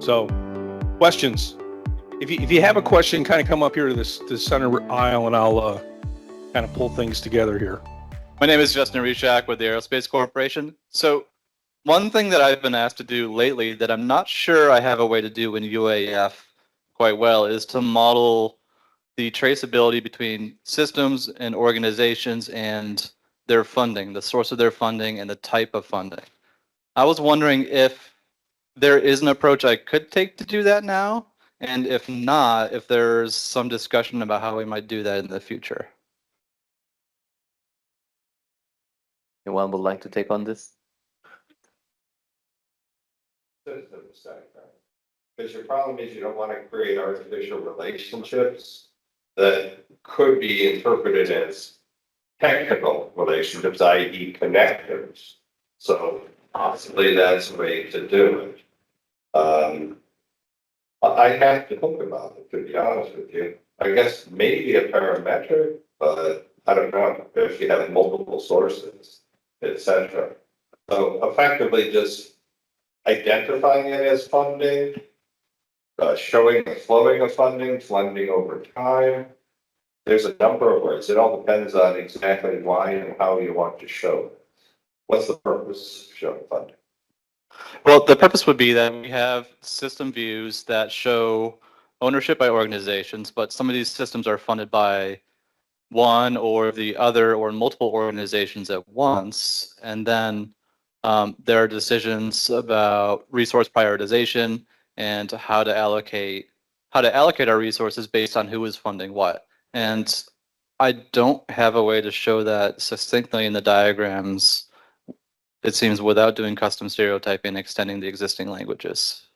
So, questions? If you have a question, kind of come up here to this center aisle, and I'll kind of pull things together here. My name is Justin Reshak with the Aerospace Corporation. So one thing that I've been asked to do lately that I'm not sure I have a way to do in UAF quite well is to model the traceability between systems and organizations and their funding, the source of their funding and the type of funding. I was wondering if there is an approach I could take to do that now, and if not, if there's some discussion about how we might do that in the future. Anyone would like to take on this? Because your problem is you don't want to create artificial relationships that could be interpreted as technical relationships, i.e. connectors. So possibly that's a way to do it. I have to think about it, to be honest with you. I guess maybe a parametric, but I don't know if you have multiple sources, etc. So effectively just identifying it as funding, showing the flowing of funding over time. There's a number of ways. It all depends on exactly why and how you want to show it. What's the purpose of showing funding? Well, the purpose would be that we have system views that show ownership by organizations, but some of these systems are funded by one or the other or multiple organizations at once. And then there are decisions about resource prioritization and how to allocate our resources based on who is funding what. And I don't have a way to show that succinctly in the diagrams, it seems, without doing custom stereotyping and extending the existing languages.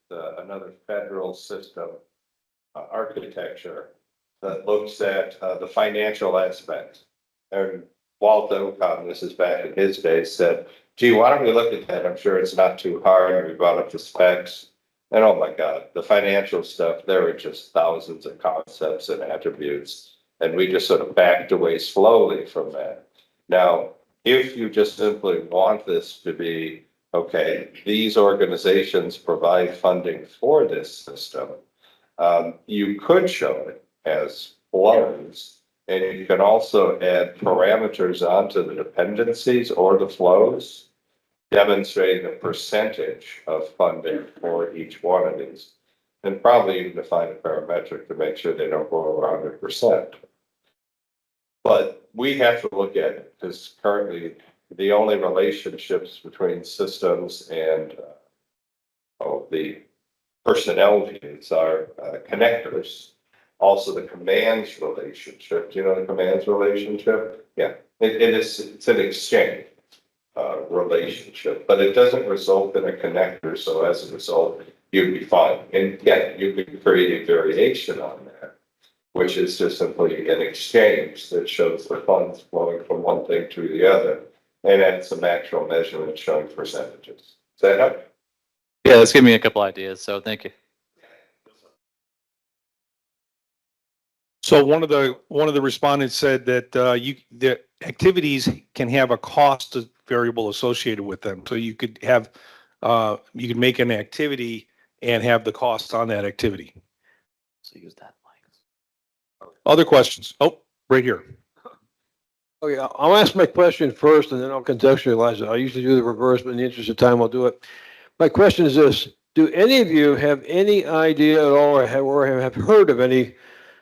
Another federal system architecture that looks at the financial aspect. And Walt Ocon, this is back in his day, said, gee, why don't we look at that? I'm sure it's not too hard. We brought up the specs. And oh my God, the financial stuff, there were just thousands of concepts and attributes. And we just sort of backed away slowly from that. Now, if you just simply want this to be, okay, these organizations provide funding for this system, you could show it as flows, and you can also add parameters onto the dependencies or the flows, demonstrating the percentage of funding for each one of these, and probably even define a parametric to make sure they don't go over 100%. But we have to look at it because currently the only relationships between systems and the personnel views are connectors. Also the commands relationship. Do you know the commands relationship? Yeah, it's an exchange relationship, but it doesn't result in a connector. So as a result, you'd be fine. And yeah, you could create a variation on that, which is just simply an exchange that shows the funds flowing from one thing to the other. And add some actual measurements showing percentages. Does that help? Yeah, that's giving me a couple ideas, so thank you. So one of the respondents said that the activities can have a cost variable associated with them. So you could have you can make an activity and have the cost on that activity. So use that mic. Other questions? Oh, right here. Okay, I'll ask my question first and then I'll contextualize it. I usually do the reverse, but in the interest of time, I'll do it. My question is this: do any of you have any idea at all, or have heard of any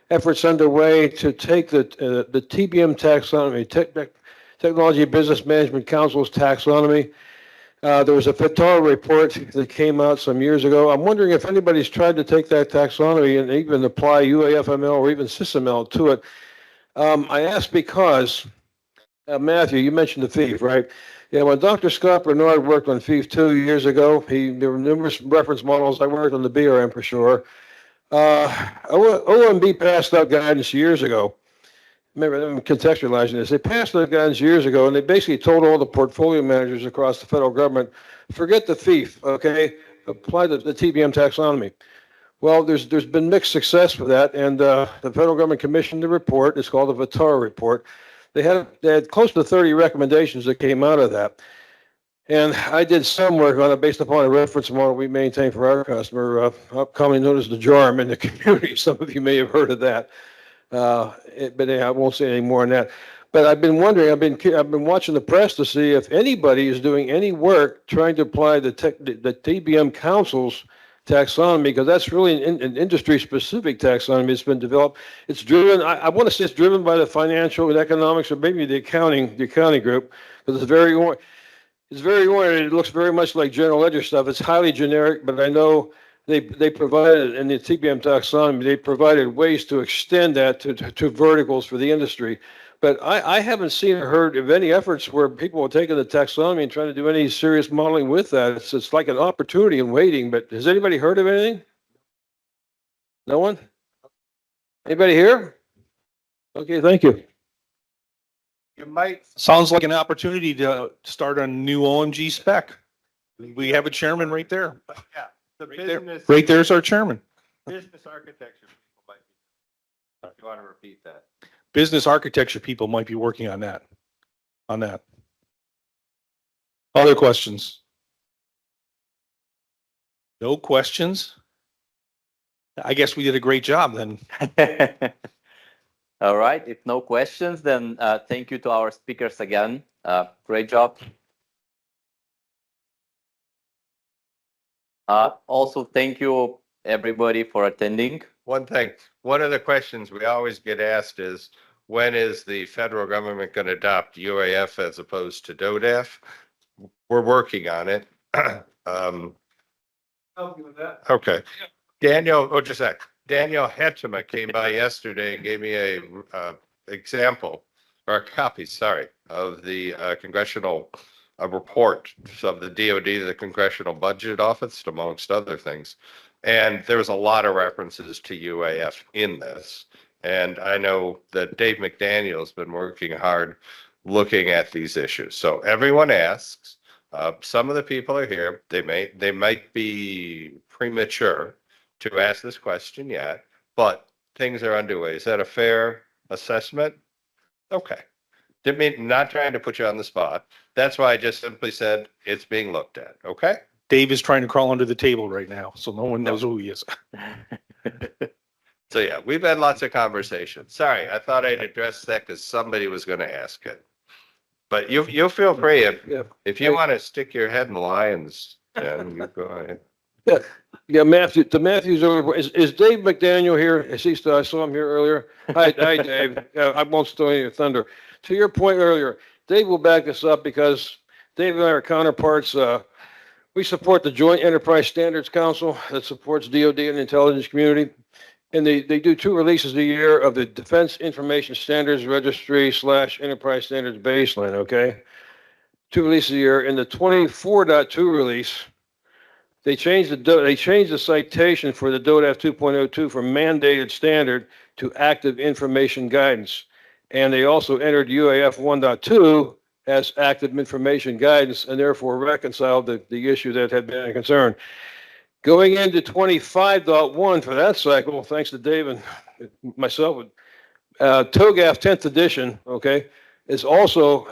efforts underway to take the TBM taxonomy, Technology Business Management Council's taxonomy? There was a FITAR report that came out some years ago. I'm wondering if anybody's tried to take that taxonomy and even apply UAFML or even SysML to it. I ask because Matthew, you mentioned the FIF, right? Yeah, when Dr. Scott Bernard worked on FIF 2 years ago, there were numerous reference models. I worked on the BRM for sure. OMB passed out guidance years ago. Remember, I'm contextualizing this. They passed out guidance years ago, and they basically told all the portfolio managers across the federal government, forget the FIF, okay? Apply the TBM taxonomy. Well, there's been mixed success with that, and the federal government commissioned the report. It's called the Vitara report. They had close to 30 recommendations that came out of that. And I did some work on it based upon a reference model we maintain for our customer, commonly known as the JARM in the community. Some of you may have heard of that. But I won't say any more on that. But I've been wondering, I've been watching the press to see if anybody is doing any work trying to apply the TBM Council's taxonomy, because that's really an industry-specific taxonomy that's been developed. It's driven, I want to say it's driven by the financial and economics, or maybe the accounting group, because it's very oriented. It looks very much like general ledger stuff. It's highly generic, but I know they provided in the TBM taxonomy, they provided ways to extend that to verticals for the industry. But I haven't seen or heard of any efforts where people are taking the taxonomy and trying to do any serious modeling with that. It's like an opportunity in waiting, but has anybody heard of anything? No one? Anybody here? Okay, thank you. You might, Sounds like an opportunity to start a new OMG spec. We have a chairman right there. yeah, the Right there. business. Right there's our chairman. Business architecture people might be. You want to repeat that? Business architecture people might be working on that. Other questions? No questions? I guess we did a great job then. All right, if no questions, then thank you to our speakers again. Great job. Also, thank you everybody for attending. One thing, one of the questions we always get asked is, when is the federal government going to adopt UAF as opposed to DODAF? We're working on it. Help you with that. Okay. Daniel, just a sec. Daniel Hetchema came by yesterday and gave me a example, or a copy, sorry, of the congressional report of the DOD, the Congressional Budget Office, amongst other things. And there was a lot of references to UAF in this. And I know that Dave McDaniel has been working hard looking at these issues. So everyone asks, some of the people are here, they might be premature to ask this question yet, but things are underway. Is that a fair assessment? Okay. Didn't mean, not trying to put you on the spot. That's why I just simply said it's being looked at. Okay? Dave is trying to crawl under the table right now, so no one knows who he is. So yeah, we've had lots of conversations. Sorry, I thought I'd address that because somebody was going to ask it. But you'll feel free if you want to stick your head in the lion's den, you go ahead. Yeah, Matthew, the Matthews over, is Dave McDaniel here? Is he still, I saw him here earlier. Hi, Dave. I won't steal any of your thunder. To your point earlier, Dave will back this up because Dave and I are counterparts. We support the Joint Enterprise Standards Council that supports DoD and the intelligence community. And they do 2 releases a year of the Defense Information Standards Registry / Enterprise Standards Baseline, okay? 2 releases a year. In the 24.2 release, they changed the citation for the DODAF 2.02 from mandated standard to active information guidance. And they also entered UAF 1.2 as active information guidance and therefore reconciled the issue that had been a concern. Going into 25.1 for that cycle, thanks to Dave and myself, TOGAF 10th edition, okay, has also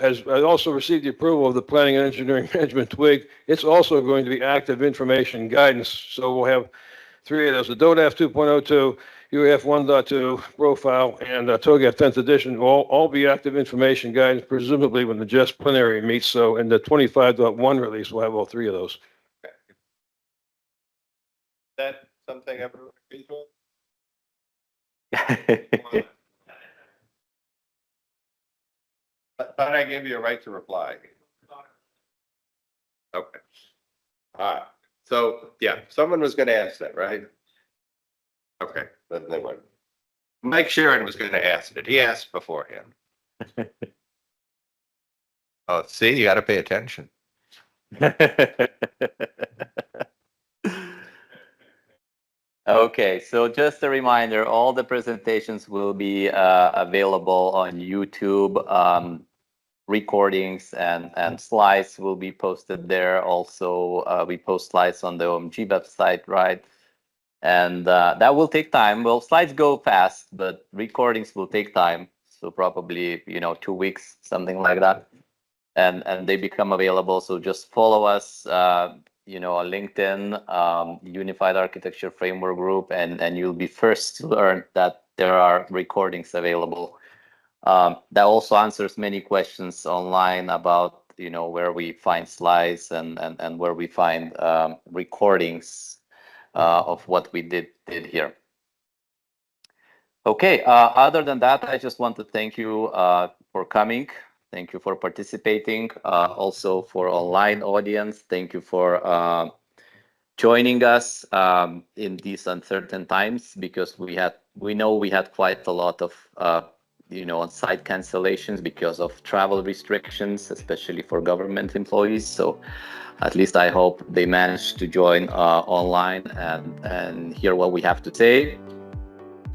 received the approval of the Planning and Engineering Management TWIG. It's also going to be active information guidance. So we'll have 3 of those: the DODAF 2.02, UAF 1.2 profile, and TOGAF 10th edition will all be active information guidance, presumably when the JES plenary meets. So in the 25.1 release, we'll have all 3 of those. That something everyone agrees with? But I gave you a right to reply. Okay. All right. So, yeah, someone was going to ask that, right? Okay, then they went. Mike Sharon was going to ask it. He asked beforehand. Oh, see, you got to pay attention. Okay, so just a reminder, all the presentations will be available on YouTube. Recordings and slides will be posted there. Also, we post slides on the OMG website, right? And that will take time. Well, slides go fast, but recordings will take time. So probably, 2 weeks, something like that. And they become available. So just follow us, on LinkedIn, Unified Architecture Framework Group, and you'll be first to learn that there are recordings available. That also answers many questions online about, where we find slides and where we find recordings of what we did here. Okay, other than that, I just want to thank you for coming. Thank you for participating. Also for online audience, thank you for joining us in these uncertain times, because we know we had quite a lot of on-site cancellations because of travel restrictions, especially for government employees. So at least I hope they managed to join online and hear what we have to say.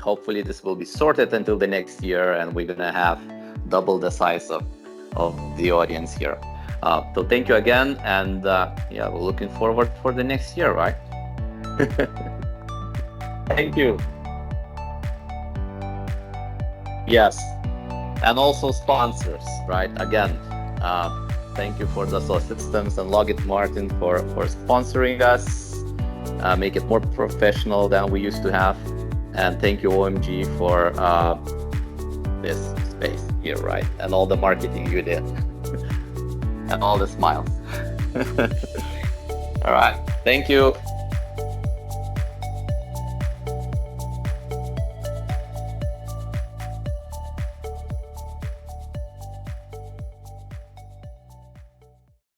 Hopefully this will be sorted until the next year, and we're gonna have double the size of the audience here. So thank you again, and we're looking forward for the next year, right? Thank you. Yes, and also sponsors, right? Again, thank you for Dassault Systems and Lockheed Martin for sponsoring us, make it more professional than we used to have. And thank you, OMG, for this space here, right? And all the marketing you did. And all the smiles. All right, thank you.